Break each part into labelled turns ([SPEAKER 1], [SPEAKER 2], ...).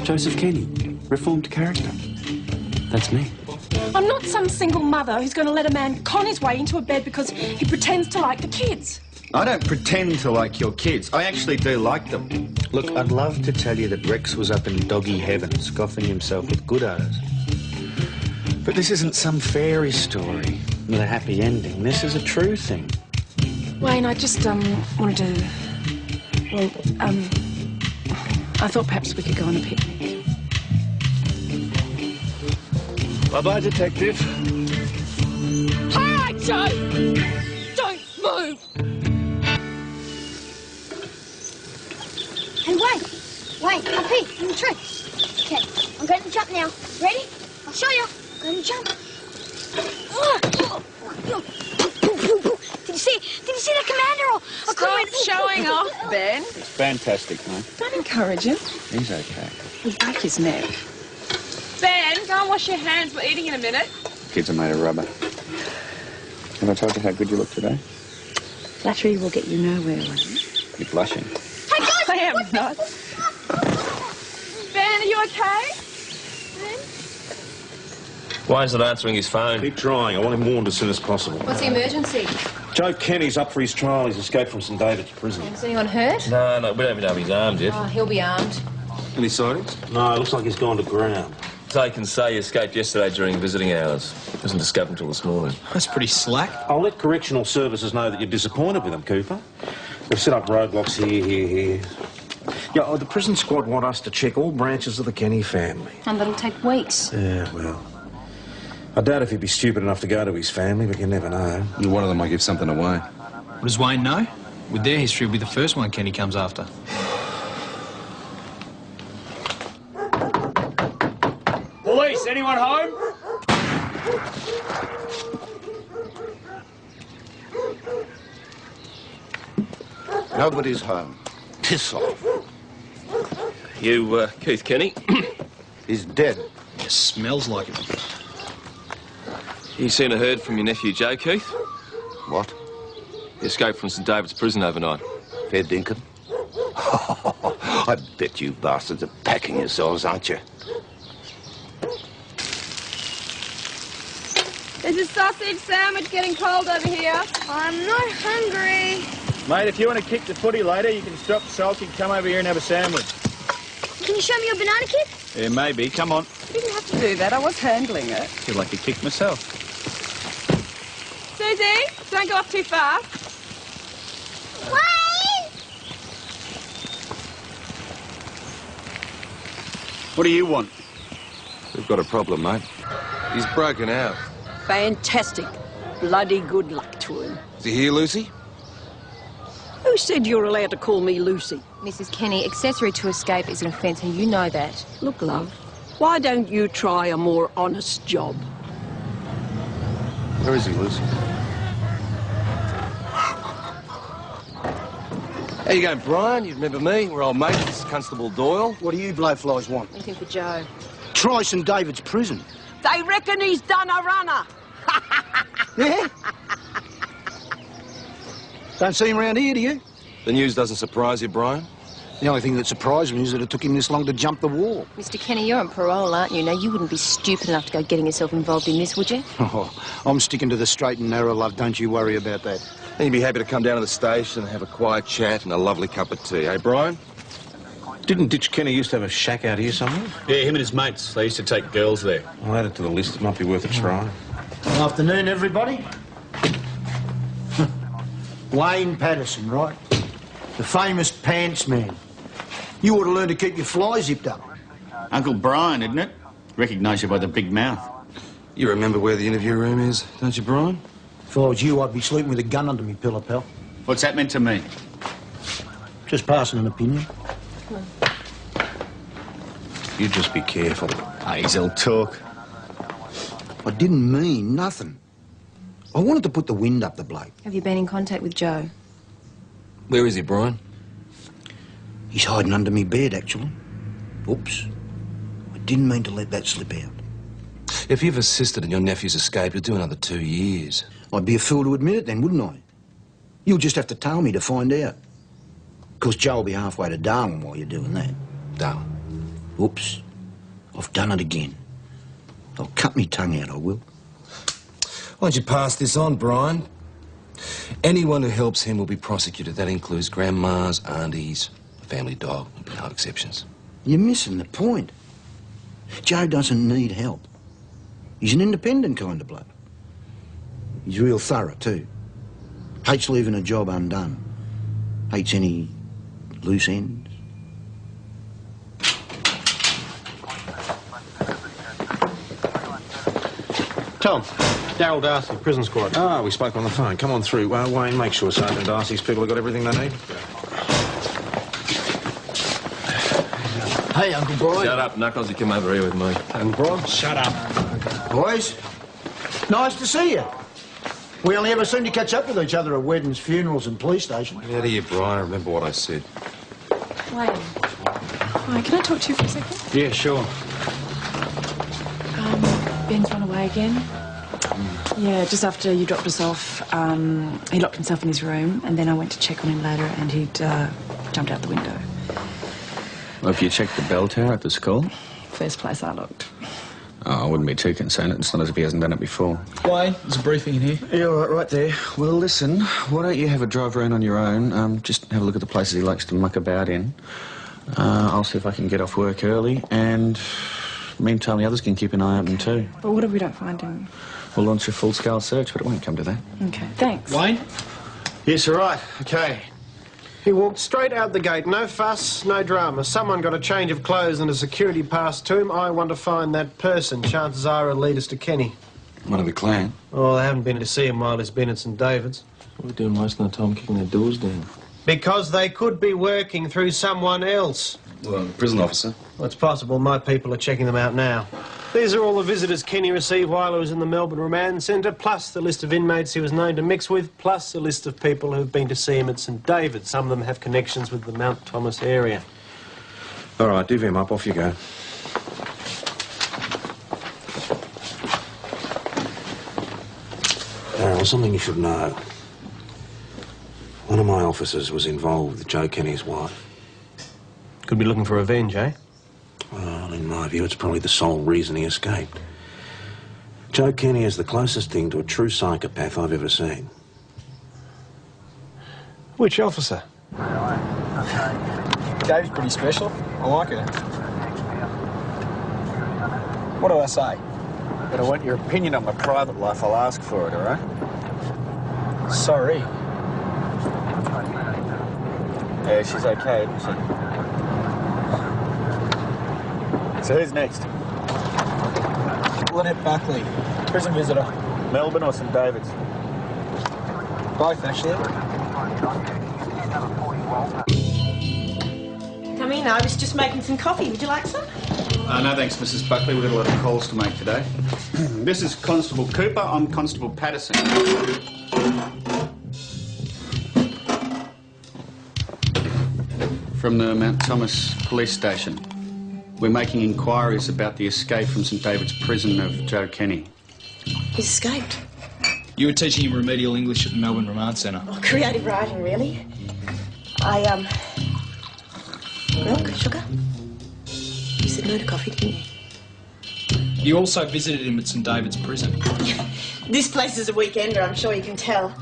[SPEAKER 1] Joseph Kenny, reformed character. That's me.
[SPEAKER 2] I'm not some single mother who's going to let a man con his way into a bed because he pretends to like the kids.
[SPEAKER 3] I don't pretend to like your kids. I actually do like them.
[SPEAKER 1] Look, I'd love to tell you that Rex was up in doggy heaven, scoffing himself with good O's. But this isn't some fairy story with a happy ending. This is a true thing.
[SPEAKER 2] Wayne, I just, wanted to... Well, I thought perhaps we could go on a picnic.
[SPEAKER 1] Bye-bye, Detective.
[SPEAKER 2] All right, Joe! Don't move!
[SPEAKER 4] Hey, wait, up here, in the tree. Okay, I'm going to jump now. Ready? I'll show you. I'm going to jump. Did you see the commander?
[SPEAKER 5] Stop showing off, Ben.
[SPEAKER 1] It's fantastic, mate.
[SPEAKER 5] Don't encourage him.
[SPEAKER 1] He's okay.
[SPEAKER 5] He'll break his neck. Ben, go and wash your hands. We're eating in a minute.
[SPEAKER 1] Kids are made of rubber. Have I told you how good you look today?
[SPEAKER 5] Flattery will get you nowhere, Wayne.
[SPEAKER 1] You're blushing.
[SPEAKER 4] Hey, guys!
[SPEAKER 5] I am not. Ben, are you okay? Ben?
[SPEAKER 6] Wayne's not answering his phone.
[SPEAKER 7] Keep trying. I want him warned as soon as possible.
[SPEAKER 8] What's the emergency?
[SPEAKER 7] Joe Kenny's up for his trial. He's escaped from St David's prison.
[SPEAKER 8] Is anyone hurt?
[SPEAKER 6] No, we don't even know if he's armed yet.
[SPEAKER 8] Oh, he'll be armed.
[SPEAKER 7] Any sightings? No, it looks like he's gone to ground.
[SPEAKER 6] They can say he escaped yesterday during visiting hours. Wasn't discovered until this morning.
[SPEAKER 9] That's pretty slack.
[SPEAKER 7] I'll let correctional services know that you're disappointed with him, Cooper. We've set up roadblocks here. Yeah, the prison squad want us to check all branches of the Kenny family.
[SPEAKER 8] And that'll take weeks.
[SPEAKER 7] Yeah, well, I doubt if he'd be stupid enough to go to his family, but you never know.
[SPEAKER 3] One of them might give something away.
[SPEAKER 9] What does Wayne know? With their history, he'll be the first one Kenny comes after.
[SPEAKER 1] Police, anyone home?
[SPEAKER 3] Nobody's home. Piss off.
[SPEAKER 6] You, Keith Kenny?
[SPEAKER 3] He's dead.
[SPEAKER 9] It smells like it.
[SPEAKER 6] You seen or heard from your nephew Joe, Keith?
[SPEAKER 3] What?
[SPEAKER 6] He escaped from St David's prison overnight.
[SPEAKER 3] Fair dinkum? I bet you bastards are packing yourselves, aren't you?
[SPEAKER 5] There's a sausage sandwich getting cold over here.
[SPEAKER 4] I'm not hungry.
[SPEAKER 1] Mate, if you want to kick the footy later, you can stop sulking, come over here and have a sandwich.
[SPEAKER 4] Can you show me your banana kick?
[SPEAKER 1] Yeah, maybe. Come on.
[SPEAKER 5] You didn't have to do that. I was handling it.
[SPEAKER 1] Feel like a kick myself.
[SPEAKER 5] Susie, don't go up too fast.
[SPEAKER 4] Wayne!
[SPEAKER 1] What do you want?
[SPEAKER 3] We've got a problem, mate. He's broken out.
[SPEAKER 10] Fantastic. Bloody good luck to him.
[SPEAKER 3] Is he here, Lucy?
[SPEAKER 10] Who said you're allowed to call me Lucy?
[SPEAKER 8] Mrs. Kenny, accessory to escape is an offence and you know that.
[SPEAKER 10] Look, love, why don't you try a more honest job?
[SPEAKER 3] Where is he, Lucy? How you going, Brian? You remember me? We're old mates. This is Constable Doyle.
[SPEAKER 11] What do you blowflies want?
[SPEAKER 8] Anything for Joe.
[SPEAKER 11] Try St David's prison.
[SPEAKER 10] They reckon he's done a runner.
[SPEAKER 11] Yeah? Don't see him around here, do you?
[SPEAKER 3] The news doesn't surprise you, Brian?
[SPEAKER 11] The only thing that surprised me is that it took him this long to jump the wall.
[SPEAKER 8] Mr. Kenny, you're on parole, aren't you? Now, you wouldn't be stupid enough to go getting yourself involved in this, would you?
[SPEAKER 11] Oh, I'm sticking to the straight and narrow, love. Don't you worry about that.
[SPEAKER 3] And you'd be happy to come down to the station and have a quiet chat and a lovely cup of tea, eh, Brian?
[SPEAKER 7] Didn't Ditch Kenny used to have a shack out here somewhere?
[SPEAKER 1] Yeah, him and his mates. They used to take girls there.
[SPEAKER 7] I'll add it to the list. It might be worth a try.
[SPEAKER 11] Good afternoon, everybody. Wayne Patterson, right? The famous pants man. You ought to learn to keep your fly zipped up.
[SPEAKER 1] Uncle Brian, isn't it? Recognise you by the big mouth.
[SPEAKER 3] You remember where the interview room is, don't you, Brian?
[SPEAKER 11] If I was you, I'd be sleeping with a gun under me pillow, pal.
[SPEAKER 1] What's that meant to me?
[SPEAKER 11] Just passing an opinion.
[SPEAKER 7] You just be careful.
[SPEAKER 1] He'll talk.
[SPEAKER 11] I didn't mean nothing. I wanted to put the wind up the bloke.
[SPEAKER 8] Have you been in contact with Joe?
[SPEAKER 3] Where is he, Brian?
[SPEAKER 11] He's hiding under me bed, actually. Oops. I didn't mean to let that slip out.
[SPEAKER 3] If you've assisted in your nephew's escape, you'll do another 2 years.
[SPEAKER 11] I'd be a fool to admit it then, wouldn't I? You'll just have to tell me to find out. Of course, Joe will be halfway to Darwin while you're doing that.
[SPEAKER 3] Darwin?
[SPEAKER 11] Oops. I've done it again. I'll cut me tongue out, I will.
[SPEAKER 12] Why don't you pass this on, Brian? Anyone who helps him will be prosecuted. That includes grandmas, aunties, the family dog. There'll be no exceptions.
[SPEAKER 11] You're missing the point. Joe doesn't need help. He's an independent kind of bloke. He's real thorough, too. Hates leaving a job undone. Hates any loose ends.
[SPEAKER 7] Tom, Darryl Darcy, prison squad. Ah, we spoke on the phone. Come on through. Wayne, make sure Sergeant Darcy's people have got everything they need.
[SPEAKER 11] Hey, Uncle Brian.
[SPEAKER 6] Shut up, Knuckles. You come over here with me.
[SPEAKER 7] And Brian?
[SPEAKER 12] Shut up.
[SPEAKER 11] Boys, nice to see you. We only ever seem to catch up with each other at weddings, funerals and police stations.
[SPEAKER 12] Get out of here, Brian. I remember what I said.
[SPEAKER 2] Wayne. Hi, can I talk to you for a second?
[SPEAKER 7] Yeah, sure.
[SPEAKER 2] Ben's run away again. Yeah, just after you dropped us off, he locked himself in his room, and then I went to check on him later, and he'd jumped out the window.
[SPEAKER 1] Well, have you checked the bell tower at the school?
[SPEAKER 2] First place I looked.
[SPEAKER 1] Oh, I wouldn't be too concerned. It's not as if he hasn't done it before.
[SPEAKER 9] Wayne, there's a briefing in here.
[SPEAKER 1] Yeah, right there. Well, listen, why don't you have a drive around on your own? Just have a look at the places he likes to muck about in. I'll see if I can get off work early, and meantime, the others can keep an eye open too.
[SPEAKER 2] But what if we don't find him?
[SPEAKER 1] We'll launch a full-scale search, but it won't come to that.
[SPEAKER 2] Okay, thanks.
[SPEAKER 9] Wayne?
[SPEAKER 13] Yes, all right. Okay. He walked straight out the gate. No fuss, no drama. Someone got a change of clothes and a security pass to him. I want to find that person. Chances are it'll lead us to Kenny.
[SPEAKER 12] One of the clan?
[SPEAKER 13] Oh, they haven't been to see him while he's been at St David's.
[SPEAKER 6] What are we doing most of the time kicking their doors down?
[SPEAKER 13] Because they could be working through someone else.
[SPEAKER 12] Well, the prison officer.
[SPEAKER 13] Well, it's possible my people are checking them out now. These are all the visitors Kenny received while he was in the Melbourne Remand Centre, plus the list of inmates he was known to mix with, plus a list of people who've been to see him at St David's. Some of them have connections with the Mount Thomas area.
[SPEAKER 7] All right, divvy him up. Off you go. Darryl, something you should know. One of my officers was involved with Joe Kenny's wife.
[SPEAKER 13] Could be looking for revenge, eh?
[SPEAKER 7] Well, in my view, it's probably the sole reason he escaped. Joe Kenny is the closest thing to a true psychopath I've ever seen.
[SPEAKER 13] Which officer?
[SPEAKER 9] Dave's pretty special. I like her. What do I say?
[SPEAKER 1] But I want your opinion on my private life. I'll ask for it, all right?
[SPEAKER 9] Sorry.
[SPEAKER 1] Yeah, she's okay, isn't she? So who's next?
[SPEAKER 9] Lynette Buckley, prison visitor.
[SPEAKER 1] Melbourne or St David's?
[SPEAKER 9] Both, actually.
[SPEAKER 10] Come in, I was just making some coffee. Would you like some?
[SPEAKER 1] No, thanks, Mrs. Buckley. We've got a lot of calls to make today. This is Constable Cooper. I'm Constable Patterson. From the Mount Thomas Police Station. We're making inquiries about the escape from St David's prison of Joe Kenny.
[SPEAKER 10] He's escaped.
[SPEAKER 9] You were teaching him remedial English at the Melbourne Remand Centre.
[SPEAKER 10] Oh, creative writing, really? Milk, sugar? You said no to coffee, didn't you?
[SPEAKER 9] You also visited him at St David's prison.
[SPEAKER 10] This place is a weekender, I'm sure you can tell.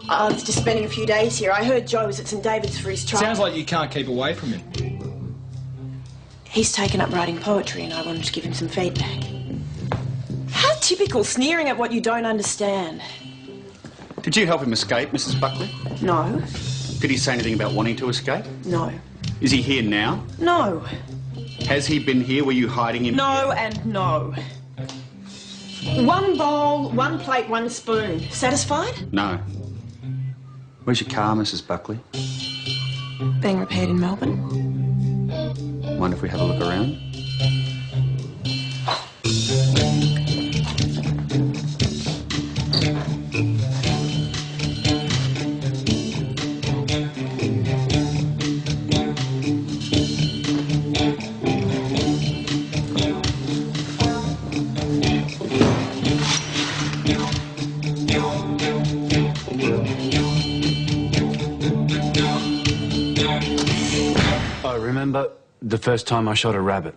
[SPEAKER 10] I was just spending a few days here. I heard Joe was at St David's for his trial.
[SPEAKER 9] Sounds like you can't keep away from him.
[SPEAKER 10] He's taken up writing poetry and I wanted to give him some feedback. How typical, sneering at what you don't understand.
[SPEAKER 1] Did you help him escape, Mrs. Buckley?
[SPEAKER 10] No.
[SPEAKER 1] Did he say anything about wanting to escape?
[SPEAKER 10] No.
[SPEAKER 1] Is he here now?
[SPEAKER 10] No.
[SPEAKER 1] Has he been here? Were you hiding him?
[SPEAKER 10] No and no. One bowl, one plate, one spoon. Satisfied?
[SPEAKER 1] No. Where's your car, Mrs. Buckley?
[SPEAKER 10] Being repaired in Melbourne.
[SPEAKER 1] Mind if we have a look around?
[SPEAKER 14] I remember the first time I shot a rabbit.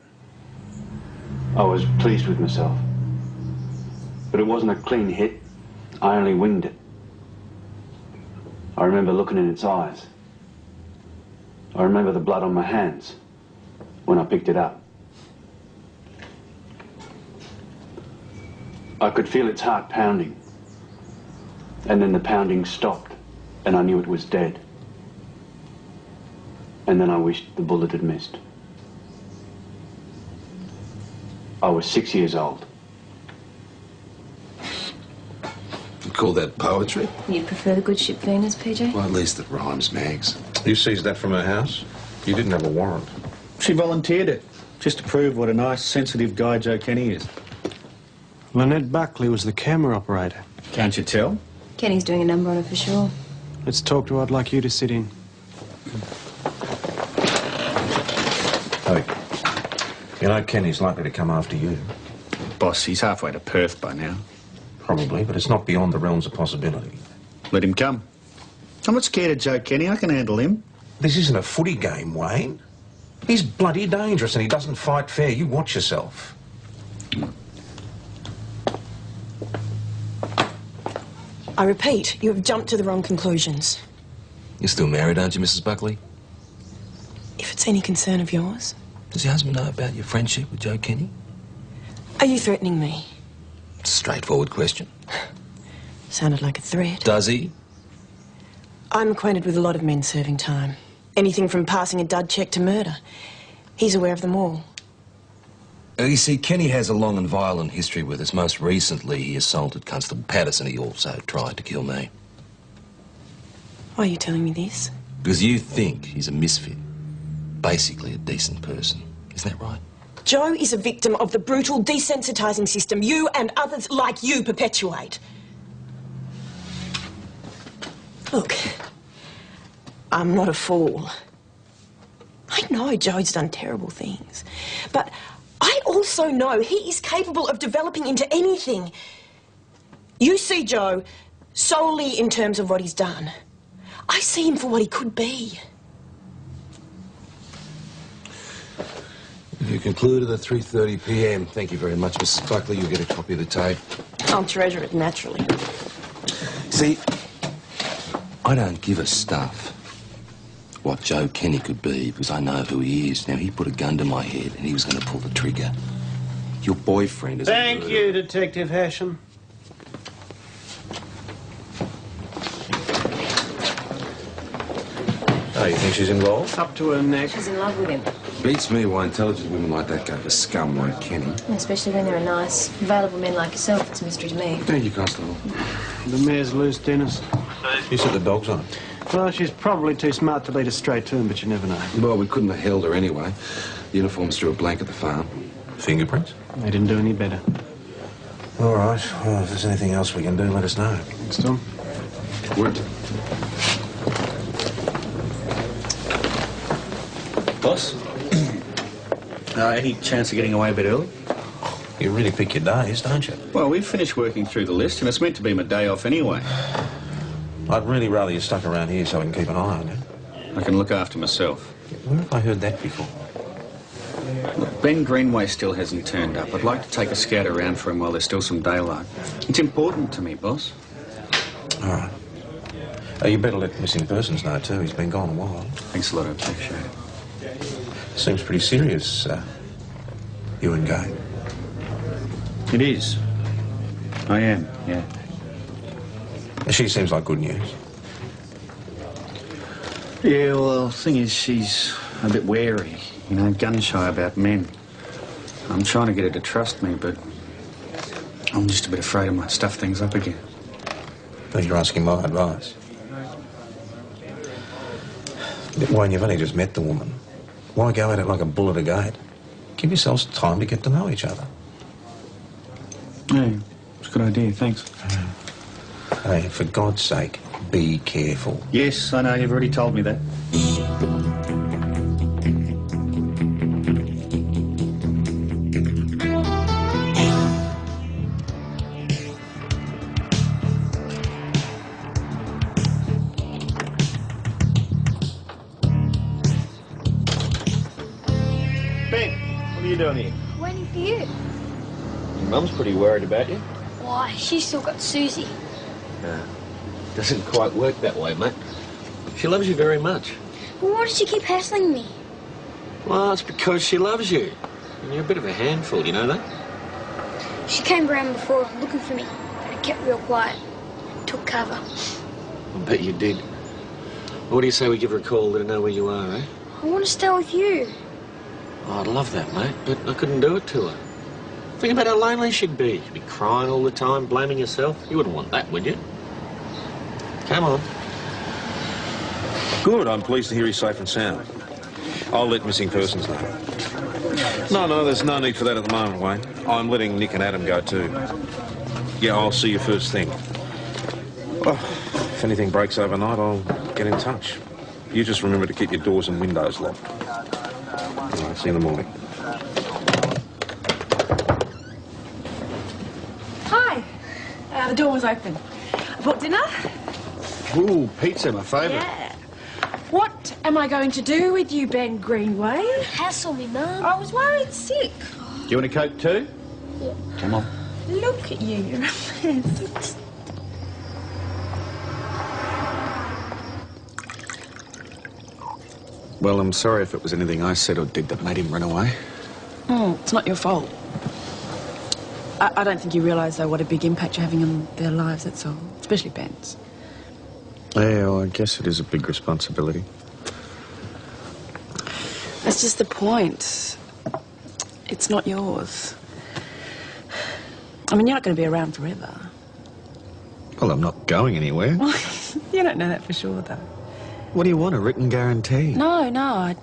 [SPEAKER 14] I was pleased with myself. But it wasn't a clean hit. I only winged it. I remember looking in its eyes. I remember the blood on my hands when I picked it up. I could feel its heart pounding. And then the pounding stopped, and I knew it was dead. And then I wished the bullet had missed. I was 6 years old.
[SPEAKER 12] You call that poetry?
[SPEAKER 8] You prefer the good ship Venus, PJ?
[SPEAKER 12] Well, at least it rhymes, Mags.
[SPEAKER 7] You seized that from her house? You didn't have a warrant.
[SPEAKER 1] She volunteered it, just to prove what a nice, sensitive guy Joe Kenny is.
[SPEAKER 13] Lynette Buckley was the camera operator.
[SPEAKER 1] Can't you tell?
[SPEAKER 8] Kenny's doing a number on it for sure.
[SPEAKER 13] Let's talk to her. I'd like you to sit in.
[SPEAKER 7] Hey, you know Kenny's likely to come after you.
[SPEAKER 1] Boss, he's halfway to Perth by now.
[SPEAKER 7] Probably, but it's not beyond the realms of possibility.
[SPEAKER 1] Let him come. I'm not scared of Joe Kenny. I can handle him.
[SPEAKER 7] This isn't a footy game, Wayne. He's bloody dangerous and he doesn't fight fair. You watch yourself.
[SPEAKER 10] I repeat, you have jumped to the wrong conclusions.
[SPEAKER 12] You're still married, aren't you, Mrs. Buckley?
[SPEAKER 10] If it's any concern of yours.
[SPEAKER 12] Does your husband know about your friendship with Joe Kenny?
[SPEAKER 10] Are you threatening me?
[SPEAKER 12] It's a straightforward question.
[SPEAKER 10] Sounded like a threat.
[SPEAKER 12] Does he?
[SPEAKER 10] I'm acquainted with a lot of men serving time. Anything from passing a dud check to murder. He's aware of them all.
[SPEAKER 12] You see, Kenny has a long and violent history with us. Most recently, he assaulted Constable Patterson. He also tried to kill me.
[SPEAKER 10] Why are you telling me this?
[SPEAKER 12] Because you think he's a misfit. Basically a decent person. Isn't that right?
[SPEAKER 10] Joe is a victim of the brutal desensitising system you and others like you perpetuate. Look, I'm not a fool. I know Joe's done terrible things, but I also know he is capable of developing into anything. You see Joe solely in terms of what he's done. I see him for what he could be.
[SPEAKER 12] You concluded at 3:30 p.m. Thank you very much, Mrs. Buckley. You'll get a copy of the tape.
[SPEAKER 10] I'll treasure it naturally.
[SPEAKER 12] See, I don't give a stuff what Joe Kenny could be because I know who he is. Now, he put a gun to my head and he was going to pull the trigger. Your boyfriend is...
[SPEAKER 13] Thank you, Detective Hashem.
[SPEAKER 7] Oh, you think she's involved?
[SPEAKER 13] Up to her neck.
[SPEAKER 8] She's in love with him.
[SPEAKER 12] Beats me why intelligent women like that go for scum like Kenny.
[SPEAKER 8] Especially when there are nice, available men like yourself. It's a mystery to me.
[SPEAKER 12] Thank you, Constable.
[SPEAKER 13] The mare's loose, Dennis.
[SPEAKER 7] You said the dog's on.
[SPEAKER 13] Well, she's probably too smart to lead us straight to him, but you never know.
[SPEAKER 12] Well, we couldn't have held her anyway. The uniforms drew a blank at the farm.
[SPEAKER 7] Fingerprints?
[SPEAKER 13] They didn't do any better.
[SPEAKER 7] All right. Well, if there's anything else we can do, let us know.
[SPEAKER 13] Thanks, Tom.
[SPEAKER 12] What?
[SPEAKER 1] Boss? Any chance of getting away a bit early?
[SPEAKER 7] You really pick your days, don't you?
[SPEAKER 1] Well, we've finished working through the list, and it's meant to be my day off anyway.
[SPEAKER 7] I'd really rather you stuck around here so we can keep an eye on you.
[SPEAKER 1] I can look after myself.
[SPEAKER 7] Where have I heard that before?
[SPEAKER 1] Look, Ben Greenway still hasn't turned up. I'd like to take a scout around for him while there's still some daylight. It's important to me, boss.
[SPEAKER 7] All right. You better let missing persons know, too. He's been gone a while.
[SPEAKER 1] Thanks a lot, I appreciate it.
[SPEAKER 7] Seems pretty serious, you and Gay.
[SPEAKER 1] It is. I am, yeah.
[SPEAKER 7] She seems like good news.
[SPEAKER 1] Yeah, well, the thing is, she's a bit wary, you know, gun-shy about men. I'm trying to get her to trust me, but I'm just a bit afraid I might stuff things up again.
[SPEAKER 7] But you're asking my advice. Wayne, you've only just met the woman. Why go at it like a bull at a gate? Give yourselves time to get to know each other.
[SPEAKER 1] Yeah, it's a good idea, thanks.
[SPEAKER 7] Hey, for God's sake, be careful.
[SPEAKER 1] Yes, I know, you've already told me that.
[SPEAKER 13] Ben, what are you doing here?
[SPEAKER 4] waiting for you.
[SPEAKER 1] Your mum's pretty worried about you.
[SPEAKER 4] Why? She's still got Susie.
[SPEAKER 1] No, doesn't quite work that way, mate. She loves you very much.
[SPEAKER 4] Well, why does she keep hassling me?
[SPEAKER 1] Well, it's because she loves you. And you're a bit of a handful, you know that?
[SPEAKER 4] She came around before looking for me, but I kept real quiet. Took cover.
[SPEAKER 1] I bet you did. What do you say we give her a call, let her know where you are, eh?
[SPEAKER 4] I want to stay with you.
[SPEAKER 1] Oh, I'd love that, mate, but I couldn't do it to her. Think about how lonely she'd be. She'd be crying all the time, blaming herself. You wouldn't want that, would you? Come on.
[SPEAKER 7] Good, I'm pleased to hear he's safe and sound. I'll let missing persons know. No, there's no need for that at the moment, Wayne. I'm letting Nick and Adam go too. Yeah, I'll see you first thing. Oh, if anything breaks overnight, I'll get in touch. You just remember to keep your doors and windows locked. All right, see you in the morning.
[SPEAKER 2] Hi. The door was open. I bought dinner.
[SPEAKER 1] Ooh, pizza, my favourite.
[SPEAKER 2] Yeah. What am I going to do with you, Ben Greenway?
[SPEAKER 4] Hassle me, Mum.
[SPEAKER 2] I was worried sick.
[SPEAKER 1] Do you want a Coke too?
[SPEAKER 4] Yeah.
[SPEAKER 1] Come on.
[SPEAKER 2] Look at you, you're a mess.
[SPEAKER 1] Well, I'm sorry if it was anything I said or did that made him run away.
[SPEAKER 2] Oh, it's not your fault. I don't think you realise, though, what a big impact you're having on their lives, that's all. Especially Ben's.
[SPEAKER 1] Yeah, well, I guess it is a big responsibility.
[SPEAKER 2] That's just the point. It's not yours. I mean, you're not going to be around forever.
[SPEAKER 1] Well, I'm not going anywhere.
[SPEAKER 2] You don't know that for sure, though.
[SPEAKER 1] What do you want, a written guarantee?
[SPEAKER 2] No.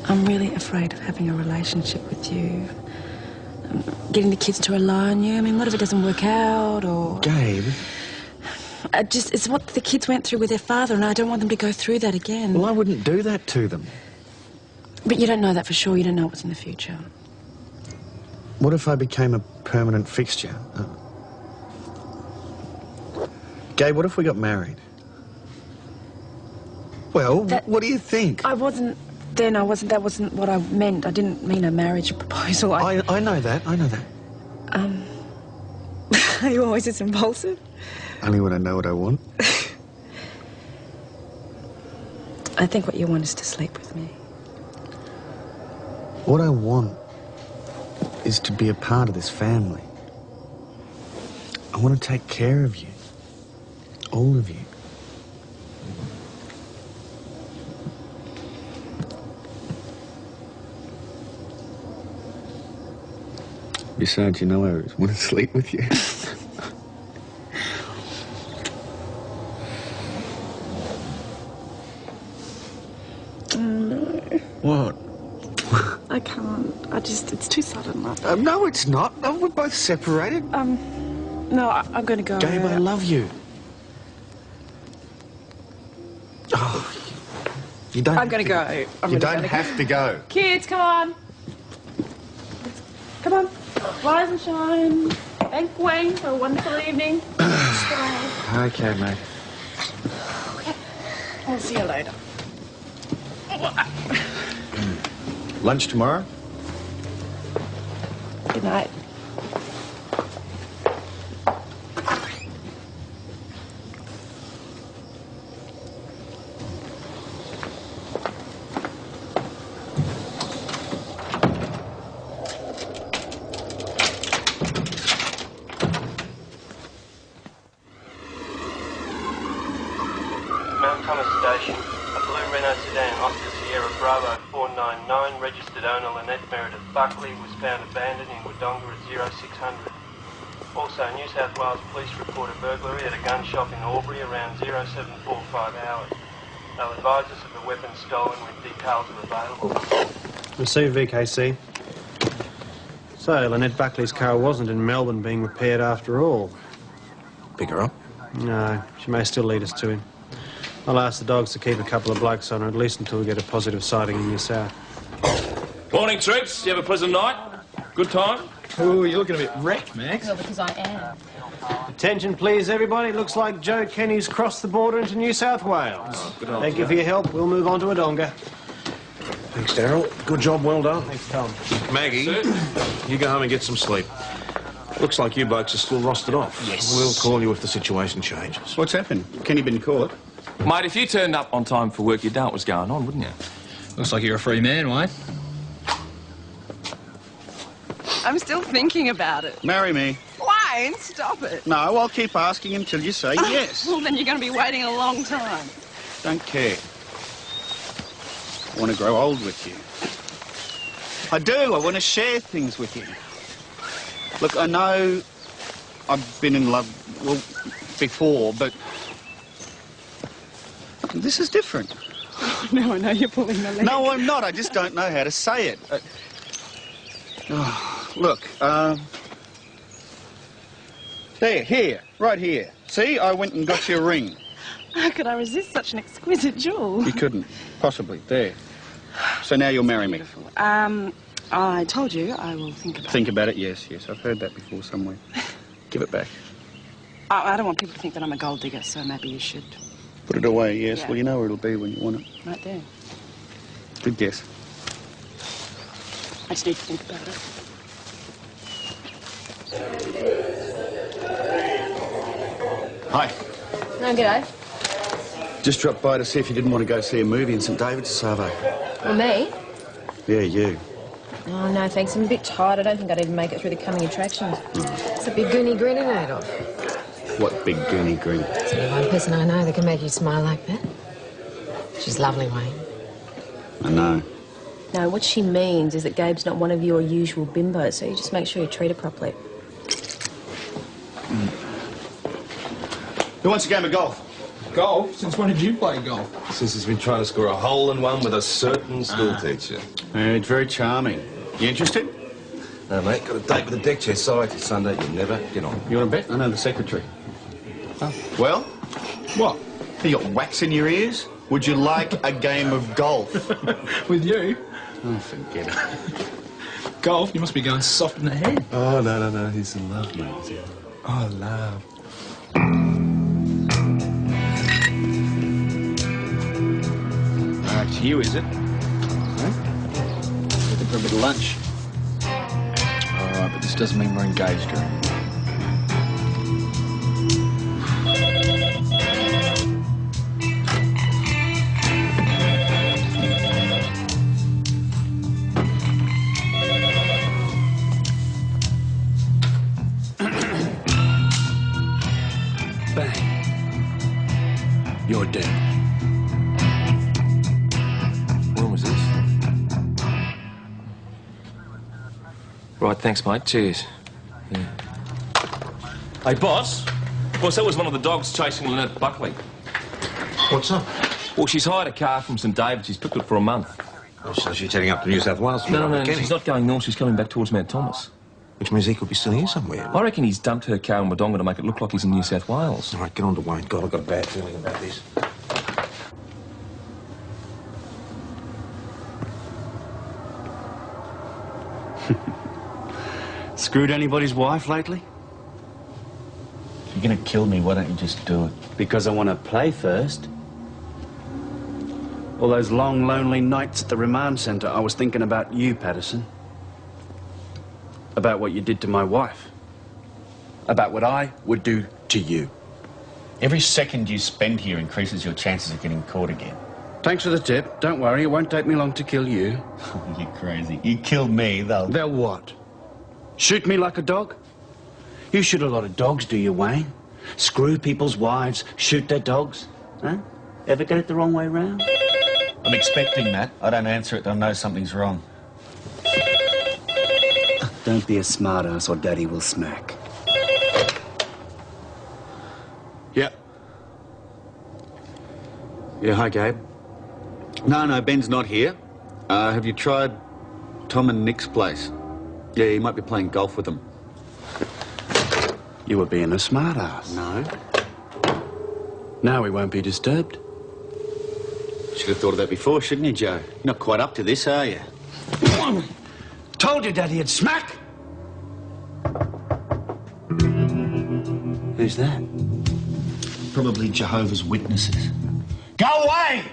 [SPEAKER 2] I'm really afraid of having a relationship with you. Getting the kids to rely on you. I mean, what if it doesn't work out, or...
[SPEAKER 1] Gabe...
[SPEAKER 2] It's what the kids went through with their father, and I don't want them to go through that again.
[SPEAKER 1] Well, I wouldn't do that to them.
[SPEAKER 2] But you don't know that for sure. You don't know what's in the future.
[SPEAKER 1] What if I became a permanent fixture? Gabe, what if we got married? Well, what do you think?
[SPEAKER 2] I wasn't... Then I wasn't... That wasn't what I meant. I didn't mean a marriage proposal.
[SPEAKER 1] I know that. I know that.
[SPEAKER 2] Are you always this impulsive?
[SPEAKER 1] Only when I know what I want.
[SPEAKER 2] I think what you want is to sleep with me.
[SPEAKER 1] What I want is to be a part of this family. I want to take care of you. All of you. Besides, you know I always want to sleep with you. What?
[SPEAKER 2] I can't. It's too sudden.
[SPEAKER 1] No, it's not. No, we're both separated.
[SPEAKER 2] No, I'm going to go.
[SPEAKER 1] Gabe, I love you. Oh, you don't.
[SPEAKER 2] I'm going to go.
[SPEAKER 1] You don't have to go.
[SPEAKER 2] Kids, come on. Come on. Rise and shine. Thank Wayne for a wonderful evening.
[SPEAKER 1] Okay, mate.
[SPEAKER 2] Okay. I'll see you later.
[SPEAKER 1] Lunch tomorrow?
[SPEAKER 2] Good night.
[SPEAKER 15] Mount Thomas Station. A blue Renault sedan, Oscar Sierra Bravo 499, registered owner Lynette Meredith Buckley, was found abandoned in Wodonga at 0600. Also, New South Wales Police report a burglary at a gun shop in Albury around 0745 hours. They'll advise us of the weapon stolen when details are available.
[SPEAKER 13] Received, VKC. So, Lynette Buckley's car wasn't in Melbourne being repaired after all.
[SPEAKER 7] Pick her up?
[SPEAKER 13] No, she may still lead us to him. I'll ask the dogs to keep a couple of blokes on her, at least until we get a positive sighting in New South.
[SPEAKER 6] Morning, troops. You have a pleasant night? Good time?
[SPEAKER 9] Oh, you're looking a bit wrecked, Max.
[SPEAKER 8] Well, because I am.
[SPEAKER 13] Attention, please, everybody. Looks like Joe Kenny's crossed the border into New South Wales.
[SPEAKER 6] Oh, good on
[SPEAKER 13] Thank
[SPEAKER 6] you.
[SPEAKER 13] you for your help. We'll move on to Wodonga.
[SPEAKER 7] Thanks, Daryl. Good job, well done.
[SPEAKER 13] Thanks, Tom.
[SPEAKER 7] Maggie, you go home and get some sleep. Looks like you blokes are still rostered off.
[SPEAKER 1] Yes.
[SPEAKER 7] We'll call you if the situation changes.
[SPEAKER 1] What's happened? Kenny been caught?
[SPEAKER 6] Mate, if you turned up on time for work, you'd know what was going on, wouldn't you?
[SPEAKER 9] Looks like you're a free man, Wayne.
[SPEAKER 5] I'm still thinking about it.
[SPEAKER 1] Marry me.
[SPEAKER 5] Wayne, stop it.
[SPEAKER 1] No, I'll keep asking until you say yes.
[SPEAKER 5] Well, then you're going to be waiting a long time.
[SPEAKER 1] Don't care. I want to grow old with you. I do. I want to share things with you. Look, I know I've been in love, well, before, but this is different.
[SPEAKER 5] Now I know you're pulling the leg.
[SPEAKER 1] No, I'm not. I just don't know how to say it. Look, there, here, right here. See, I went and got you a ring.
[SPEAKER 5] How could I resist such an exquisite jewel?
[SPEAKER 1] You couldn't, possibly. There. So now you'll marry me.
[SPEAKER 5] I told you I will think about it.
[SPEAKER 1] Think about it, yes, yes. I've heard that before somewhere. Give it back.
[SPEAKER 5] I don't want people to think that I'm a gold digger, so maybe you should.
[SPEAKER 1] Put it away, yes.
[SPEAKER 5] Yeah.
[SPEAKER 1] Well, you know where it'll be when you want it.
[SPEAKER 5] Right there.
[SPEAKER 1] Good guess.
[SPEAKER 5] I just need to think about it.
[SPEAKER 1] Hi.
[SPEAKER 8] No, g'day.
[SPEAKER 1] Just dropped by to see if you didn't want to go see a movie in St David's, Savo.
[SPEAKER 8] Well, me?
[SPEAKER 1] Yeah, you.
[SPEAKER 8] Oh, no, thanks. I'm a bit tired. I don't think I'd even make it through the coming attractions.
[SPEAKER 16] It's a big goony grinning, Adolf.
[SPEAKER 1] What big goony grin?
[SPEAKER 16] It's only one person I know that can make you smile like that. She's lovely, Wayne.
[SPEAKER 1] I know.
[SPEAKER 8] No, what she means is that Gabe's not one of your usual bimbos, so you just make sure you treat her properly.
[SPEAKER 1] Who wants a game of golf?
[SPEAKER 9] Golf? Since when did you play golf?
[SPEAKER 12] Since he's been trying to score a hole-in-one with a certain school teacher.
[SPEAKER 1] It's very charming. You interested?
[SPEAKER 12] No, mate, got a date with the deck chair society Sunday. You'll never get on.
[SPEAKER 1] You want to bet? I know the secretary. Oh. Well? What? You got wax in your ears? Would you like a game of golf?
[SPEAKER 9] With you?
[SPEAKER 1] Oh, forget it.
[SPEAKER 9] Golf? You must be going soft in the head.
[SPEAKER 12] Oh, no. He's in love, mate. Oh, love.
[SPEAKER 1] It's you, is it? Huh? Looking for a bit of lunch. All right, but this doesn't mean we're engaged or anything.
[SPEAKER 3] Bang. You're dead.
[SPEAKER 6] When was this? Right, thanks, mate. Cheers. Yeah. Hey, boss. Boss, that was one of the dogs chasing Lynette Buckley.
[SPEAKER 7] What's up?
[SPEAKER 6] Well, she's hired a car from St David's. She's picked it for a month.
[SPEAKER 7] Oh, so she's heading up to New South Wales?
[SPEAKER 6] No, she's not going north. She's coming back towards Mount Thomas.
[SPEAKER 7] Which means he could be still here somewhere.
[SPEAKER 6] I reckon he's dumped her car in Wodonga to make it look like he's in New South Wales.
[SPEAKER 7] All right, get on to Wayne. God, I've got a bad feeling about this.
[SPEAKER 1] Screwed anybody's wife lately? If you're going to kill me, why don't you just do it?
[SPEAKER 17] Because I want to play first. All those long, lonely nights at the remand centre, I was thinking about you, Patterson. About what you did to my wife. About what I would do to you.
[SPEAKER 1] Every second you spend here increases your chances of getting caught again.
[SPEAKER 17] Thanks for the tip. Don't worry, it won't take me long to kill you.
[SPEAKER 1] You're crazy. You killed me, they'll...
[SPEAKER 17] They'll what? Shoot me like a dog? You shoot a lot of dogs, do you, Wayne? Screw people's wives, shoot their dogs? Huh? Ever get it the wrong way round?
[SPEAKER 1] I'm expecting that. I don't answer it, I know something's wrong.
[SPEAKER 17] Don't be a smartass or Daddy will smack.
[SPEAKER 1] Yeah.
[SPEAKER 17] Yeah, hi, Gabe.
[SPEAKER 1] No, Ben's not here. Have you tried Tom and Nick's place? Yeah, he might be playing golf with them.
[SPEAKER 17] You were being a smartass.
[SPEAKER 1] No.
[SPEAKER 17] Now we won't be disturbed.
[SPEAKER 1] Should have thought of that before, shouldn't you, Joe? You're not quite up to this, are you?
[SPEAKER 17] Told you Daddy'd smack! Who's that?
[SPEAKER 1] Probably Jehovah's Witnesses.
[SPEAKER 17] Go away!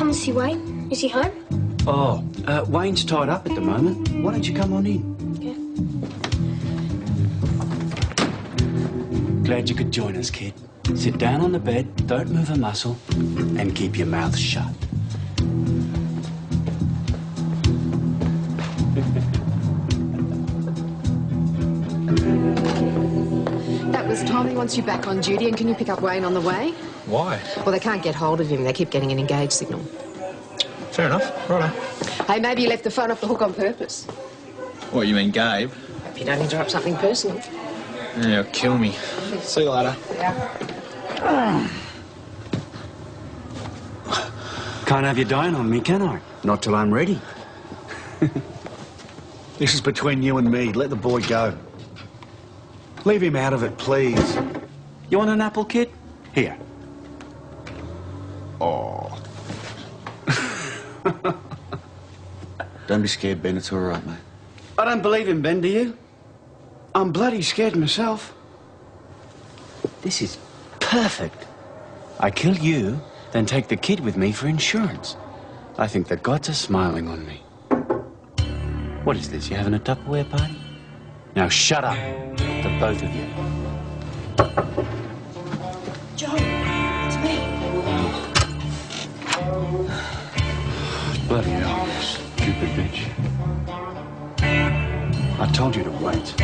[SPEAKER 4] come and see Wayne. Is he home?
[SPEAKER 17] Oh, Wayne's tied up at the moment. Why don't you come on in?
[SPEAKER 4] Yeah.
[SPEAKER 17] Glad you could join us, kid. Sit down on the bed, don't move a muscle, and keep your mouth shut.
[SPEAKER 16] That was Tommy wants you back on duty, and can you pick up Wayne on the way?
[SPEAKER 6] Why?
[SPEAKER 16] Well, they can't get hold of him. They keep getting an engaged signal.
[SPEAKER 6] Fair enough. Righto.
[SPEAKER 16] Hey, maybe you left the phone off the hook on purpose.
[SPEAKER 9] What, you mean Gabe?
[SPEAKER 16] Hope you don't interrupt something personal.
[SPEAKER 9] Yeah, he'll kill me. See you later.
[SPEAKER 16] Yeah.
[SPEAKER 17] Can't have you dying on me, can I? Not till I'm ready.
[SPEAKER 11] This is between you and me. Let the boy go. Leave him out of it, please.
[SPEAKER 17] You want an apple, kid? Here.
[SPEAKER 11] Oh. Don't be scared, Ben. It's all right, mate.
[SPEAKER 17] I don't believe him, Ben, do you? I'm bloody scared myself. This is perfect. I kill you, then take the kid with me for insurance. I think the gods are smiling on me. What is this? You having a Tupperware party? Now shut up, the both of you.
[SPEAKER 10] Joe, it's me.
[SPEAKER 17] Bloody hell, you stupid bitch. I told you to wait.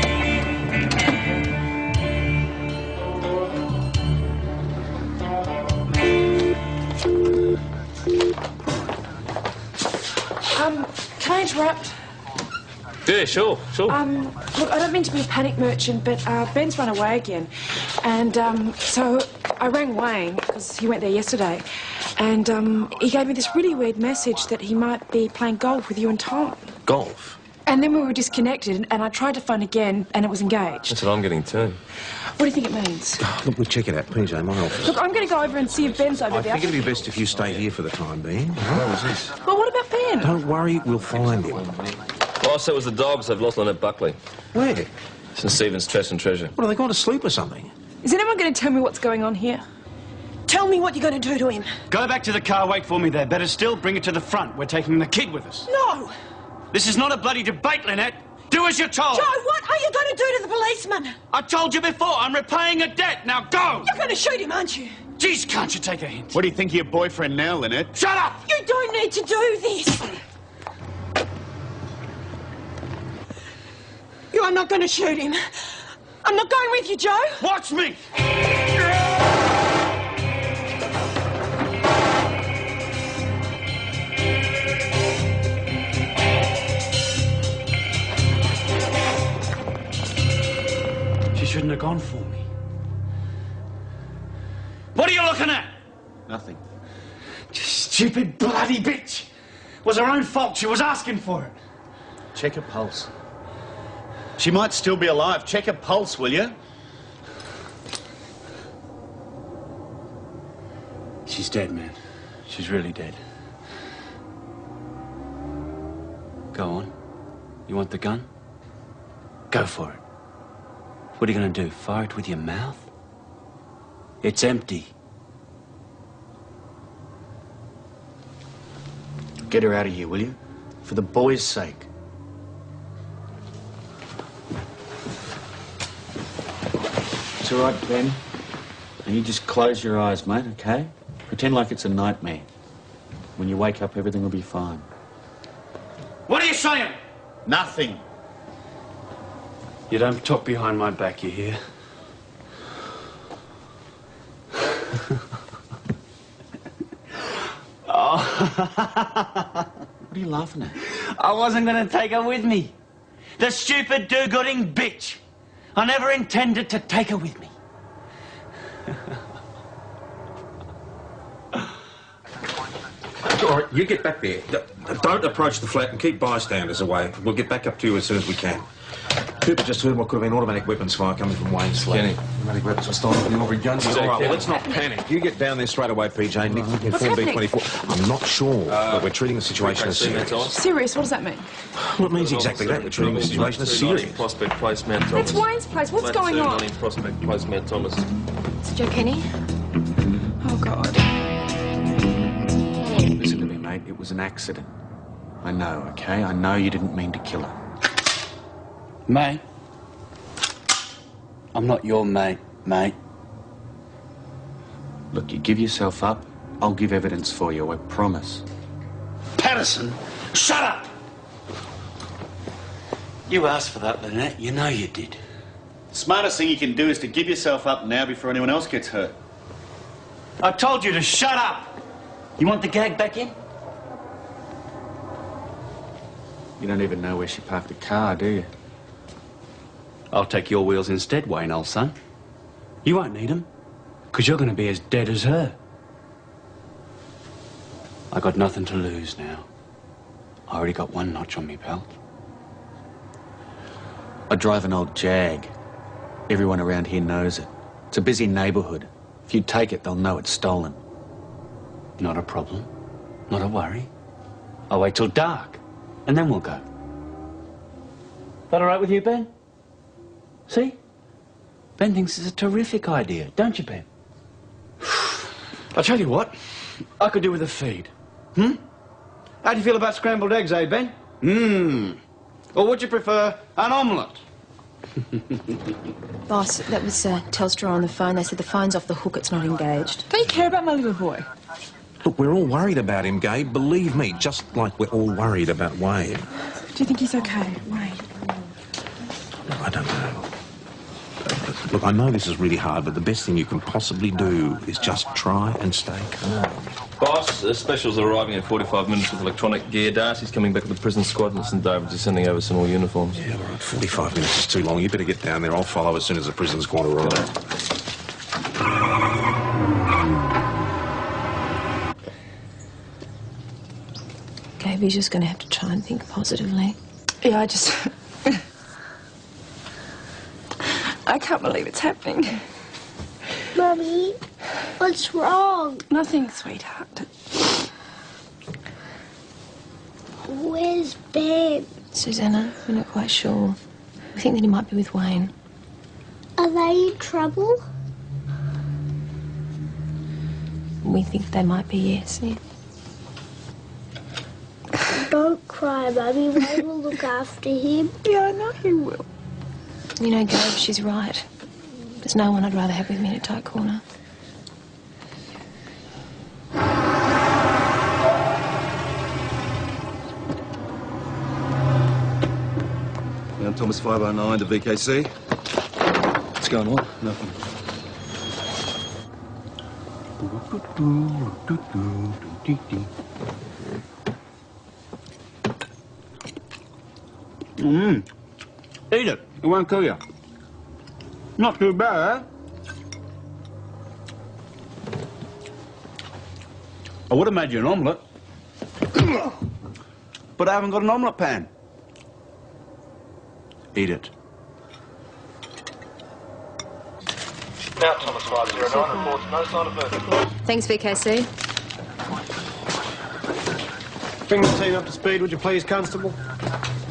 [SPEAKER 2] Can I interrupt?
[SPEAKER 6] Yeah, sure.
[SPEAKER 2] Look, I don't mean to be a panic merchant, but Ben's run away again. And so I rang Wayne, because he went there yesterday, and he gave me this really weird message that he might be playing golf with you and Tom.
[SPEAKER 6] Golf?
[SPEAKER 2] And then we were disconnected, and I tried to phone again, and it was engaged.
[SPEAKER 6] That's what I'm getting too.
[SPEAKER 2] What do you think it means?
[SPEAKER 7] Look, we'll check it out, please, my office.
[SPEAKER 2] Look, I'm going to go over and see if Ben's over
[SPEAKER 7] I
[SPEAKER 2] there.
[SPEAKER 7] think it'd be best if you stay here for the time being. What was this?
[SPEAKER 2] Well, what about Ben?
[SPEAKER 7] Don't worry, we'll find him.
[SPEAKER 6] Oh, so it was the dogs. They've lost Lynette Buckley.
[SPEAKER 7] Where?
[SPEAKER 6] St Stephen's Chest and Treasure.
[SPEAKER 7] What, are they gone to sleep or something?
[SPEAKER 2] Is anyone going to tell me what's going on here?
[SPEAKER 10] Tell me what you're going to do to him.
[SPEAKER 17] Go back to the car, wait for me there. Better still, bring it to the front. We're taking the kid with us.
[SPEAKER 10] No!
[SPEAKER 17] This is not a bloody debate, Lynette. Do as you're told.
[SPEAKER 10] Joe, what are you going to do to the policeman?
[SPEAKER 17] I told you before, I'm repaying a debt. Now go!
[SPEAKER 10] You're going to shoot him, aren't you?
[SPEAKER 17] Jeez, can't you take a hint?
[SPEAKER 11] What do you think of your boyfriend now, Lynette?
[SPEAKER 17] Shut up!
[SPEAKER 10] You don't need to do this. You are not going to shoot him. I'm not going with you, Joe.
[SPEAKER 17] Watch me! She shouldn't have gone for me. What are you looking at?
[SPEAKER 11] Nothing.
[SPEAKER 17] Stupid bloody bitch! It was her own fault. She was asking for it.
[SPEAKER 11] Check her pulse. She might still be alive. Check her pulse, will you?
[SPEAKER 17] She's dead, man. She's really dead. Go on. You want the gun? Go for it. What are you going to do? Fire it with your mouth? It's empty.
[SPEAKER 11] Get her out of here, will you? For the boy's sake. It's all right, Ben. And you just close your eyes, mate, okay? Pretend like it's a nightmare. When you wake up, everything will be fine.
[SPEAKER 17] What are you saying?
[SPEAKER 11] Nothing.
[SPEAKER 17] You don't talk behind my back, you hear?
[SPEAKER 11] What are you laughing at?
[SPEAKER 17] I wasn't going to take her with me. The stupid do-gooding bitch. I never intended to take her with me.
[SPEAKER 7] All right, you get back there. Don't approach the flat and keep bystanders away. We'll get back up to you as soon as we can. Cooper just heard what could have been automatic weapons fire coming from Wayne's flat.
[SPEAKER 6] Kenny.
[SPEAKER 7] Automatic weapons were stolen from the Aubrey guns. All right, well, let's not panic. You get down there straight away, PJ. Nick, inform B24. I'm not sure, but we're treating the situation as serious.
[SPEAKER 2] Serious? What does that mean?
[SPEAKER 7] Well, it means exactly that. We're treating the situation as serious.
[SPEAKER 6] Prospect Place, Mount Thomas.
[SPEAKER 2] It's Wayne's place. What's going on?
[SPEAKER 6] Prospect Place, Mount Thomas.
[SPEAKER 16] It's Joe Kenny.
[SPEAKER 2] Oh, God.
[SPEAKER 6] Listen to me.
[SPEAKER 1] it was an accident. I know, okay? I know you didn't mean to kill her.
[SPEAKER 17] Mate? I'm not your mate, mate.
[SPEAKER 1] Look, you give yourself up, I'll give evidence for you, I promise.
[SPEAKER 17] Patterson, shut up! You asked for that, Lynette. You know you did.
[SPEAKER 1] Smartest thing you can do is to give yourself up now before anyone else gets hurt.
[SPEAKER 17] I told you to shut up! You want the gag back in?
[SPEAKER 1] You don't even know where she parked the car, do you?
[SPEAKER 17] I'll take your wheels instead, Wayne, old son. You won't need them, because you're going to be as dead as her. I got nothing to lose now. I already got one notch on me, pal.
[SPEAKER 1] I drive an old Jag. Everyone around here knows it. It's a busy neighbourhood. If you take it, they'll know it's stolen.
[SPEAKER 17] Not a problem. Not a worry. I'll wait till dark, and then we'll go. That all right with you, Ben? See? Ben thinks it's a terrific idea, don't you, Ben? I'll tell you what, I could do with a feed. How do you feel about scrambled eggs, eh, Ben? Or would you prefer an omelette?
[SPEAKER 8] Boss, that was Telstra on the phone. They said the phone's off the hook, it's not engaged.
[SPEAKER 5] Do you care about my little boy?
[SPEAKER 7] Look, we're all worried about him, Gabe. Believe me, just like we're all worried about Wayne.
[SPEAKER 2] Do you think he's okay, Wayne?
[SPEAKER 7] I don't know. Look, I know this is really hard, but the best thing you can possibly do is just try and stay calm.
[SPEAKER 6] Boss, the special's arriving in 45 minutes with electronic gear. Darcy's coming back with the prison squad and St David's is sending over some more uniforms.
[SPEAKER 7] Yeah, all right, 45 minutes is too long. You better get down there. I'll follow as soon as the prison squad arrives.
[SPEAKER 8] Gaby's just going to have to try and think positively.
[SPEAKER 2] Yeah, I can't believe it's happening.
[SPEAKER 4] Mummy, what's wrong?
[SPEAKER 2] Nothing, sweetheart.
[SPEAKER 4] Where's Ben?
[SPEAKER 8] Susanna, we're not quite sure. We think that he might be with Wayne.
[SPEAKER 4] Are they in trouble?
[SPEAKER 8] We think they might be, yes. Yeah.
[SPEAKER 4] Don't cry, Mummy. Wayne will look after him.
[SPEAKER 2] Yeah, I know he will.
[SPEAKER 8] You know, Gabe, she's right. There's no one I'd rather have with me in a tight corner.
[SPEAKER 12] I'm Thomas 509 to VKC. What's going on?
[SPEAKER 17] Nothing. Eat it. It won't kill you. Not too bad. I would have made you an omelette. But I haven't got an omelette pan. Eat it.
[SPEAKER 15] Now, Thomas 509 reports no sign of movement.
[SPEAKER 8] Thanks, VKC.
[SPEAKER 13] Bring the team up to speed, would you please, Constable?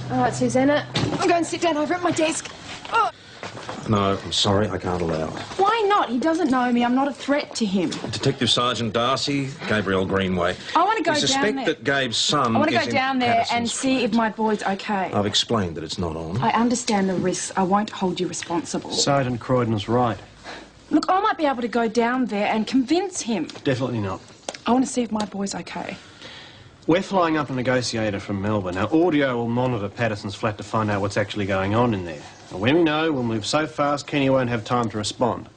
[SPEAKER 8] All right, Susanna. I'm going to sit down over at my desk. Oh.
[SPEAKER 7] No, I'm sorry, I can't allow it.
[SPEAKER 2] Why not? He doesn't know me. I'm not a threat to him.
[SPEAKER 7] Detective Sergeant Darcy, Gabriel Greenway.
[SPEAKER 2] I want to go
[SPEAKER 7] We
[SPEAKER 2] down
[SPEAKER 7] suspect
[SPEAKER 2] there.
[SPEAKER 7] that Gabe's son
[SPEAKER 2] I want to
[SPEAKER 7] is
[SPEAKER 2] go
[SPEAKER 7] in
[SPEAKER 2] down there and
[SPEAKER 7] Patterson's
[SPEAKER 2] see if my boy's okay.
[SPEAKER 7] I've explained that it's not on.
[SPEAKER 2] I understand the risks. I won't hold you responsible.
[SPEAKER 13] Sergeant Croydon's right.
[SPEAKER 2] Look, I might be able to go down there and convince him.
[SPEAKER 13] Definitely not.
[SPEAKER 2] I want to see if my boy's okay.
[SPEAKER 13] We're flying up a negotiator from Melbourne. Now, audio will monitor Patterson's flat to find out what's actually going on in there. And when we know, we'll move so fast, Kenny won't have time to respond.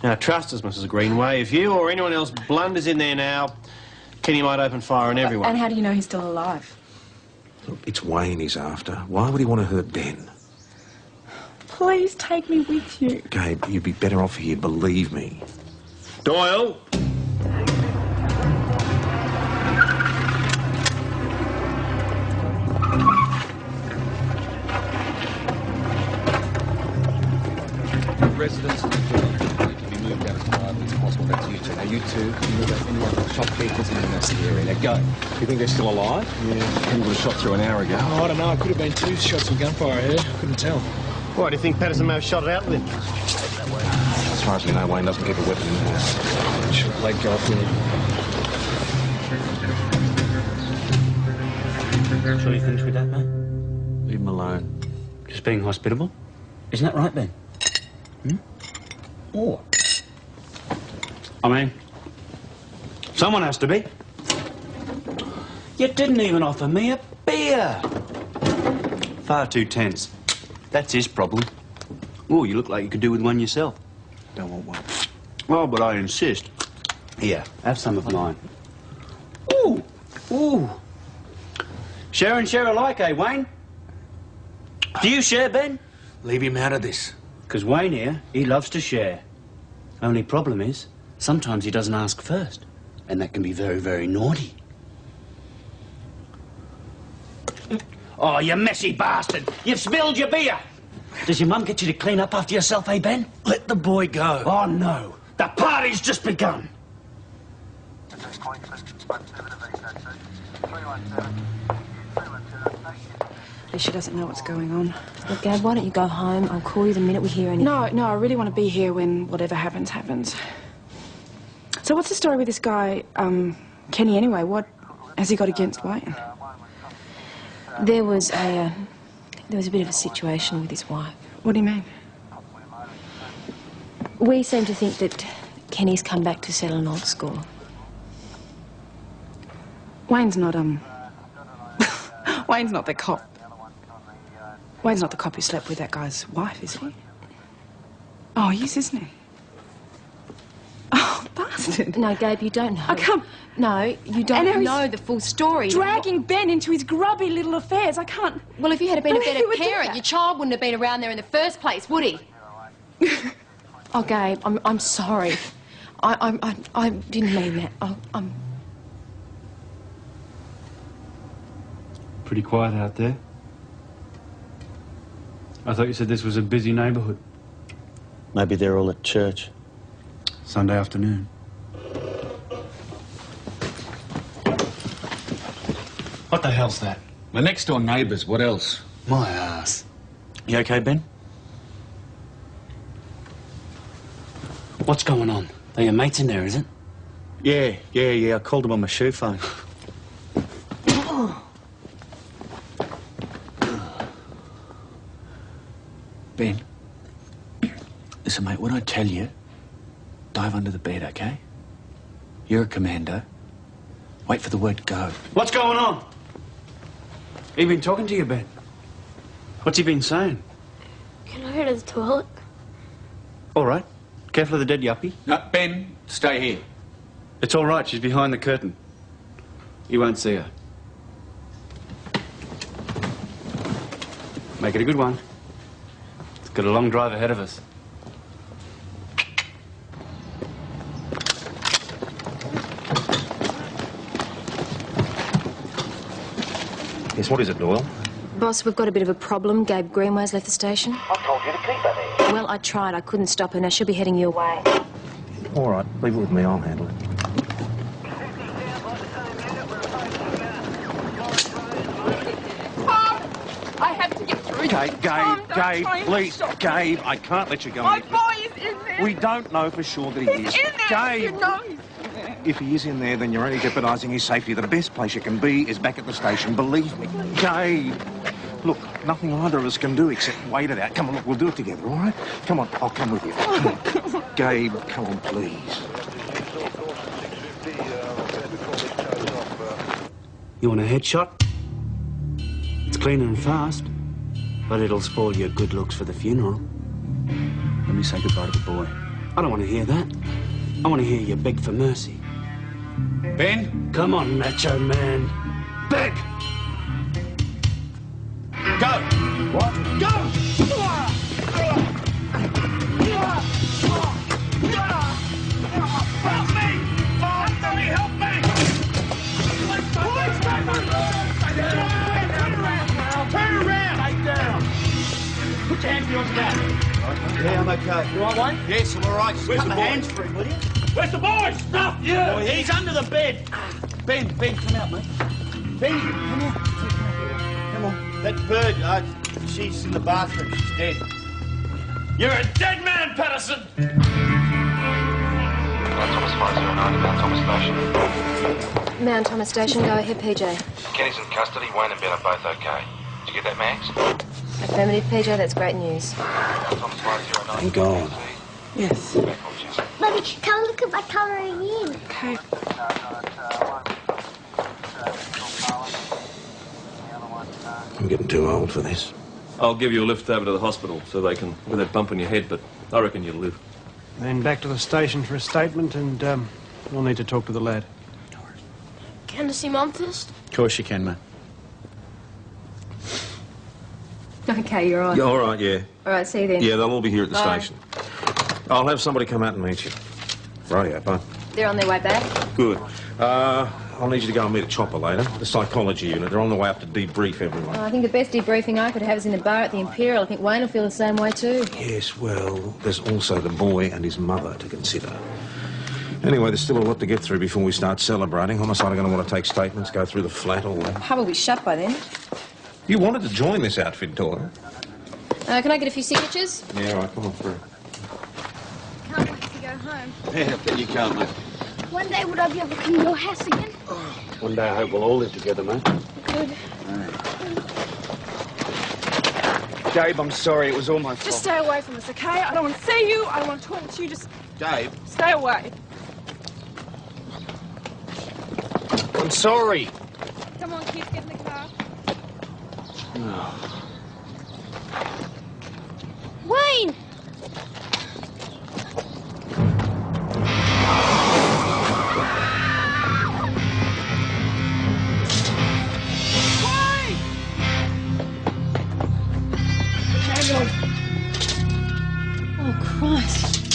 [SPEAKER 13] Now, trust us, Mrs. Greenway. If you or anyone else blunders in there now, Kenny might open fire on everyone.
[SPEAKER 2] And how do you know he's still alive?
[SPEAKER 7] Look, it's Wayne he's after. Why would he want to hurt Ben?
[SPEAKER 2] Please take me with you.
[SPEAKER 7] Gabe, you'd be better off here, believe me. Doyle!
[SPEAKER 12] Residents of the building can be moved out as quietly as possible. That's you two. Now, you two, you move out any other shopkeepers in the rest of the area. Now, go. You think they're still alive? Yeah. People would have shot through an hour ago.
[SPEAKER 9] Oh, I don't know. It could have been 2 shots of gunfire, I heard. Couldn't tell.
[SPEAKER 13] Why, do you think Patterson may have shot it out with him?
[SPEAKER 7] As far as we know, Wayne doesn't keep a weapon in the house.
[SPEAKER 9] Should leg go off with it.
[SPEAKER 17] Sure you finished with that, mate?
[SPEAKER 1] Leave him alone.
[SPEAKER 17] Just being hospitable? Isn't that right, Ben? Or? I mean, someone has to be. You didn't even offer me a beer. Far too tense. That's his problem. Oh, you look like you could do with one yourself.
[SPEAKER 11] Don't want one.
[SPEAKER 17] Well, but I insist. Here, have some of mine. Ooh, ooh. Share and share alike, eh, Wayne? Do you share, Ben?
[SPEAKER 11] Leave him out of this.
[SPEAKER 17] Because Wayne here, he loves to share. Only problem is, sometimes he doesn't ask first. And that can be very, very naughty. Oh, you messy bastard! You've spilled your beer! Does your mum get you to clean up after yourself, eh, Ben?
[SPEAKER 11] Let the boy go.
[SPEAKER 17] Oh, no. The party's just begun.
[SPEAKER 2] At least she doesn't know what's going on.
[SPEAKER 8] Look, Gab, why don't you go home? I'll call you the minute we hear anything.
[SPEAKER 2] No, I really want to be here when whatever happens, happens. So what's the story with this guy, Kenny, anyway? What has he got against Wayne?
[SPEAKER 8] There was a bit of a situation with his wife.
[SPEAKER 2] What do you mean?
[SPEAKER 8] We seem to think that Kenny's come back to settle an old score.
[SPEAKER 2] Wayne's not, Wayne's not the cop. Wayne's not the cop who slept with that guy's wife, is he? Oh, he is, isn't he? Oh, bastard.
[SPEAKER 8] No, Gabe, you don't know.
[SPEAKER 2] I can't...
[SPEAKER 8] No, you don't know the full story.
[SPEAKER 2] Dragging Ben into his grubby little affairs. I can't...
[SPEAKER 8] Well, if you had been a better parent, your child wouldn't have been around there in the first place, would he? Oh, Gabe, I'm sorry. I didn't mean that. I'm...
[SPEAKER 17] Pretty quiet out there. I thought you said this was a busy neighbourhood.
[SPEAKER 1] Maybe they're all at church.
[SPEAKER 17] Sunday afternoon. What the hell's that?
[SPEAKER 11] My next door neighbours, what else?
[SPEAKER 17] My ass.
[SPEAKER 1] You okay, Ben?
[SPEAKER 17] What's going on? Are your mates in there, is it?
[SPEAKER 1] Yeah. I called him on my shoe phone. Ben, listen, mate, when I tell you, dive under the bed, okay? You're a commando. Wait for the word go.
[SPEAKER 17] What's going on? He been talking to you, Ben? What's he been saying?
[SPEAKER 4] Can I go to the toilet?
[SPEAKER 17] All right. Careful of the dead yuppie.
[SPEAKER 11] No, Ben, stay here.
[SPEAKER 17] It's all right. She's behind the curtain. You won't see her. Make it a good one. It's got a long drive ahead of us.
[SPEAKER 7] Yes, what is it, Doyle?
[SPEAKER 8] Boss, we've got a bit of a problem. Gabe Greenway's left the station.
[SPEAKER 7] I told you to keep her there.
[SPEAKER 8] Well, I tried. I couldn't stop her. Now she'll be heading your way.
[SPEAKER 7] All right, leave it with me. I'll handle it.
[SPEAKER 5] I have to get through.
[SPEAKER 7] Gabe, please. Gabe, I can't let you go.
[SPEAKER 5] My boy is in there.
[SPEAKER 7] We don't know for sure that he is.
[SPEAKER 5] He's in there.
[SPEAKER 7] Gabe.
[SPEAKER 5] You know he's in there.
[SPEAKER 7] If he is in there, then you're only jeopardising his safety. The best place you can be is back at the station, believe me. Gabe, look, nothing either of us can do except wait it out. Come on, look, we'll do it together, all right? Come on, I'll come with you. Come on. Gabe, come on, please.
[SPEAKER 17] You want a headshot? It's clean and fast, but it'll spoil your good looks for the funeral.
[SPEAKER 1] Let me say goodbye to the boy.
[SPEAKER 17] I don't want to hear that. I want to hear you beg for mercy.
[SPEAKER 11] Ben?
[SPEAKER 17] Come on, macho man. Beg!
[SPEAKER 11] Go!
[SPEAKER 17] What?
[SPEAKER 11] Go!
[SPEAKER 7] Help me! Oh, somebody help me! Turn around! Stay down! Put your hands behind your back.
[SPEAKER 11] Yeah, I'm okay.
[SPEAKER 7] You all right, Wayne?
[SPEAKER 11] Yes, I'm all right. Just
[SPEAKER 7] Where's
[SPEAKER 11] cut
[SPEAKER 7] the
[SPEAKER 11] my
[SPEAKER 7] boy?
[SPEAKER 11] hands free, will you?
[SPEAKER 7] Where's the boy? Stuff you!
[SPEAKER 11] He's under the bed. Ben, come out, mate. Ben, come out. Come on. That bird, she's in the bathroom. She's dead.
[SPEAKER 7] You're a dead man, Patterson!
[SPEAKER 12] Mount Thomas 509 to Mount Thomas Station.
[SPEAKER 8] Mount Thomas Station, go ahead, PJ.
[SPEAKER 12] Kenny's in custody. Wayne and Ben are both okay. Did you get that, Max?
[SPEAKER 8] Affirmative, PJ, that's great news.
[SPEAKER 12] Mount Thomas 509.
[SPEAKER 11] I'm gone.
[SPEAKER 10] Yes.
[SPEAKER 4] Mummy, come look at my colouring in.
[SPEAKER 2] Okay.
[SPEAKER 7] I'm getting too old for this.
[SPEAKER 6] I'll give you a lift over to the hospital so they can, with that bump in your head, but I reckon you'll live.
[SPEAKER 13] Then back to the station for a statement, and we'll need to talk to the lad.
[SPEAKER 4] Can I see Mum first?
[SPEAKER 1] Of course you can, mate.
[SPEAKER 8] Okay, you're on.
[SPEAKER 7] Yeah, all right, yeah.
[SPEAKER 8] All right, see you then.
[SPEAKER 7] Yeah, they'll all be here at the
[SPEAKER 8] Bye.
[SPEAKER 7] station. I'll have somebody come out and meet you. Rightio, bye.
[SPEAKER 8] They're on their way back.
[SPEAKER 7] Good. I'll need you to go and meet a chopper later. The psychology unit. They're on the way up to debrief everyone.
[SPEAKER 8] I think the best debriefing I could have is in the bar at the Imperial. I think Wayne will feel the same way too.
[SPEAKER 7] Yes, well, there's also the boy and his mother to consider. Anyway, there's still a lot to get through before we start celebrating. Homicide are going to want to take statements, go through the flat, all that.
[SPEAKER 8] Pub will be shut by then.
[SPEAKER 7] You wanted to join this outfit, daughter.
[SPEAKER 8] Can I get a few signatures?
[SPEAKER 7] Yeah, all right, come on through.
[SPEAKER 4] Can't wait to go home.
[SPEAKER 3] Yeah, I bet you can't, mate.
[SPEAKER 4] One day would I be able to come to your house again?
[SPEAKER 3] One day I hope we'll all live together, mate.
[SPEAKER 4] Good.
[SPEAKER 17] Gabe, I'm sorry. It was all my fault.
[SPEAKER 2] Just stay away from us, okay? I don't want to see you. I don't want to talk to you. Just
[SPEAKER 3] Gabe?
[SPEAKER 2] stay away.
[SPEAKER 17] I'm sorry.
[SPEAKER 5] Come on, kids, get in the car.
[SPEAKER 4] Wayne!
[SPEAKER 8] Oh, Christ.